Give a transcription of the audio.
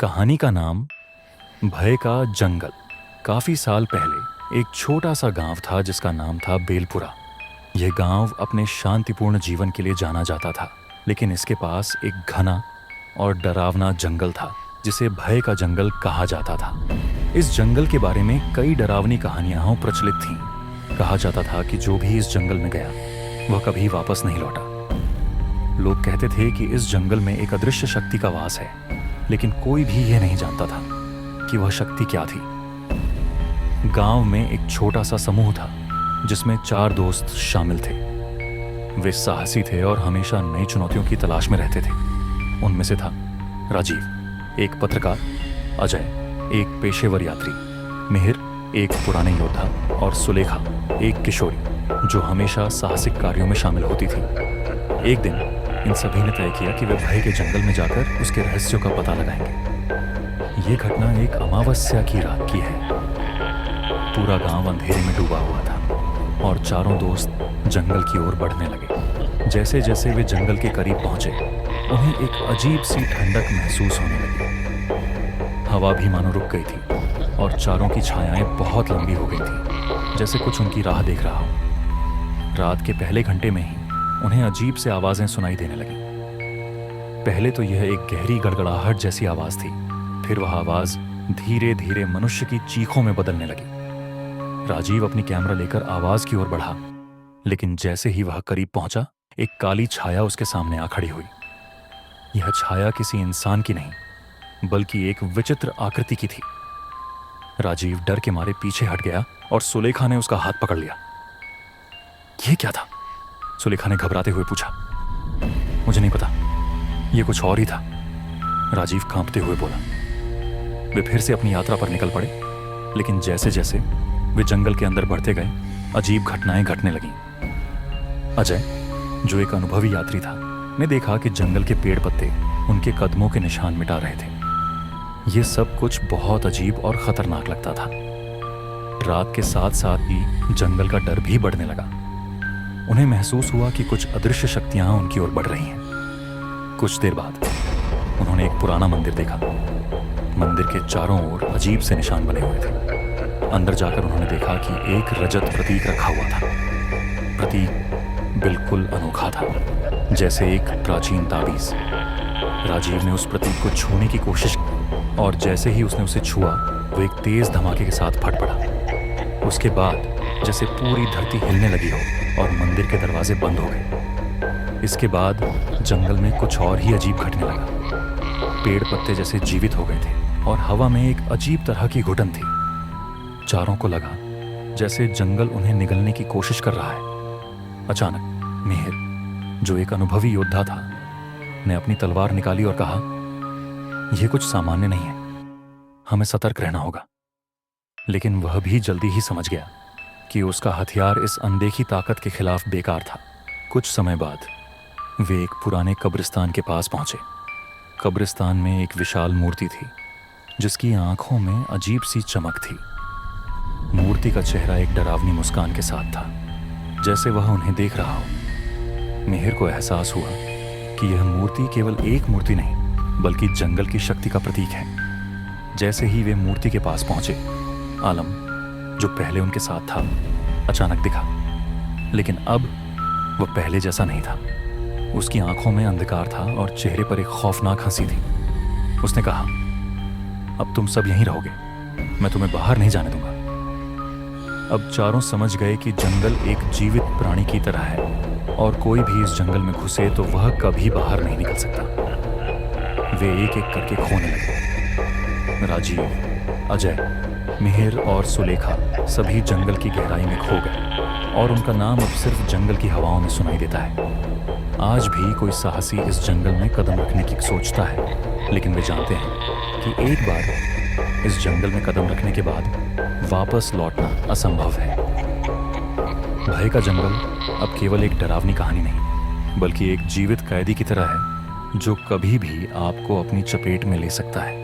कहानी का नाम भय का जंगल। काफी साल पहले एक छोटा सा गांव था जिसका नाम था बेलपुरा। यह गांव अपने शांतिपूर्ण जीवन के लिए जाना जाता था, लेकिन इसके पास एक घना और डरावना जंगल था जिसे भय का जंगल कहा जाता था। इस जंगल के बारे में कई डरावनी कहानियां प्रचलित थीं। कहा जाता था कि जो भी इस जंगल में गया वह कभी वापस नहीं लौटा। लोग कहते थे कि इस जंगल में एक अदृश्य शक्ति का वास है, लेकिन कोई भी यह नहीं जानता था कि वह शक्ति क्या थी। गांव में एक छोटा सा समूह था जिसमें 4 दोस्त शामिल थे। वे साहसी थे और हमेशा नई चुनौतियों की तलाश में रहते थे। उनमें से था राजीव, एक पत्रकार, अजय, एक पेशेवर यात्री, मिहिर, एक पुराने योद्धा, और सुलेखा, एक किशोरी जो हमेशा साहसिक कार्यों में शामिल होती थी। एक दिन इन सभी ने तय किया कि वे भय के जंगल में जाकर उसके रहस्यों का पता लगाएंगे। ये घटना एक अमावस्या की रात की है। पूरा गांव अंधेरे में डूबा हुआ था और चारों दोस्त जंगल की ओर बढ़ने लगे। जैसे जैसे वे जंगल के करीब पहुंचे, उन्हें एक अजीब सी ठंडक महसूस होने लगी। हवा भी मानो रुक गई थी और चारों की छायाएं बहुत लंबी हो गई थी, जैसे कुछ उनकी राह देख रहा हो। रात के पहले घंटे में ही उन्हें अजीब से आवाजें सुनाई देने लगी। पहले तो यह एक गहरी गड़गड़ाहट जैसी आवाज थी, फिर वह आवाज धीरे धीरे मनुष्य की चीखों में बदलने लगी। राजीव अपनी कैमरा लेकर आवाज की ओर बढ़ा, लेकिन जैसे ही वह करीब पहुंचा, एक काली छाया उसके सामने आ खड़ी हुई। यह छाया किसी इंसान की नहीं, बल्कि एक विचित्र आकृति की थी। राजीव डर के मारे पीछे हट गया और सुलेखा ने उसका हाथ पकड़ लिया। यह क्या था? सुलेखा ने घबराते हुए पूछा। मुझे नहीं पता, यह कुछ और ही था, राजीव कांपते हुए बोला। वे फिर से अपनी यात्रा पर निकल पड़े, लेकिन जैसे जैसे वे जंगल के अंदर बढ़ते गए, अजीब घटनाएं घटने लगीं। अजय, जो एक अनुभवी यात्री था, ने देखा कि जंगल के पेड़ पत्ते उनके कदमों के निशान मिटा रहे थे। यह सब कुछ बहुत अजीब और खतरनाक लगता था। रात के साथ साथ ही जंगल का डर भी बढ़ने लगा। उन्हें महसूस हुआ कि कुछ अदृश्य शक्तियां उनकी ओर बढ़ रही हैं। कुछ देर बाद उन्होंने एक पुराना मंदिर देखा। मंदिर के चारों ओर अजीब से निशान बने हुए थे। अंदर जाकर उन्होंने देखा कि एक रजत प्रतीक रखा हुआ था। प्रतीक बिल्कुल अनोखा था, जैसे एक प्राचीन ताबीज। राजीव ने उस प्रतीक को छूने की कोशिश की और जैसे ही उसने उसे छुआ, वो एक तेज धमाके के साथ फट पड़ा। उसके बाद जैसे पूरी धरती हिलने लगी हो और मंदिर के दरवाजे बंद हो गए। इसके बाद जंगल में कुछ और ही अजीब घटने लगा। पेड़ पत्ते जैसे जीवित हो गए थे और हवा में एक अजीब तरह की घुटन थी। चारों को लगा जैसे जंगल उन्हें निगलने की कोशिश कर रहा है। अचानक मिहिर, जो एक अनुभवी योद्धा था, ने अपनी तलवार निकाली और कहा, यह कुछ सामान्य नहीं है, हमें सतर्क रहना होगा। लेकिन वह भी जल्दी ही समझ गया कि उसका हथियार इस अनदेखी ताकत के खिलाफ बेकार था। कुछ समय बाद वे एक पुराने कब्रिस्तान के पास पहुंचे। कब्रिस्तान में एक विशाल मूर्ति थी जिसकी आंखों में अजीब सी चमक थी। मूर्ति का चेहरा एक डरावनी मुस्कान के साथ था, जैसे वह उन्हें देख रहा हो। मिहिर को एहसास हुआ कि यह मूर्ति केवल एक मूर्ति नहीं, बल्कि जंगल की शक्ति का प्रतीक है। जैसे ही वे मूर्ति के पास पहुंचे, आलम, जो पहले उनके साथ था, अचानक दिखा। लेकिन अब वह पहले जैसा नहीं था। उसकी आंखों में अंधकार था और चेहरे पर एक खौफनाक हंसी थी। उसने कहा, अब तुम सब यहीं रहोगे, मैं तुम्हें बाहर नहीं जाने दूंगा। अब चारों समझ गए कि जंगल एक जीवित प्राणी की तरह है और कोई भी इस जंगल में घुसे तो वह कभी बाहर नहीं निकल सकता। वे एक एक करके खोने लगे। राजीव, अजय, मिहिर और सुलेखा सभी जंगल की गहराई में खो गए और उनका नाम अब सिर्फ जंगल की हवाओं में सुनाई देता है। आज भी कोई साहसी इस जंगल में कदम रखने की सोचता है, लेकिन वे जानते हैं कि एक बार इस जंगल में कदम रखने के बाद वापस लौटना असंभव है। भय का जंगल अब केवल एक डरावनी कहानी नहीं, बल्कि एक जीवित कैदी की तरह है जो कभी भी आपको अपनी चपेट में ले सकता है।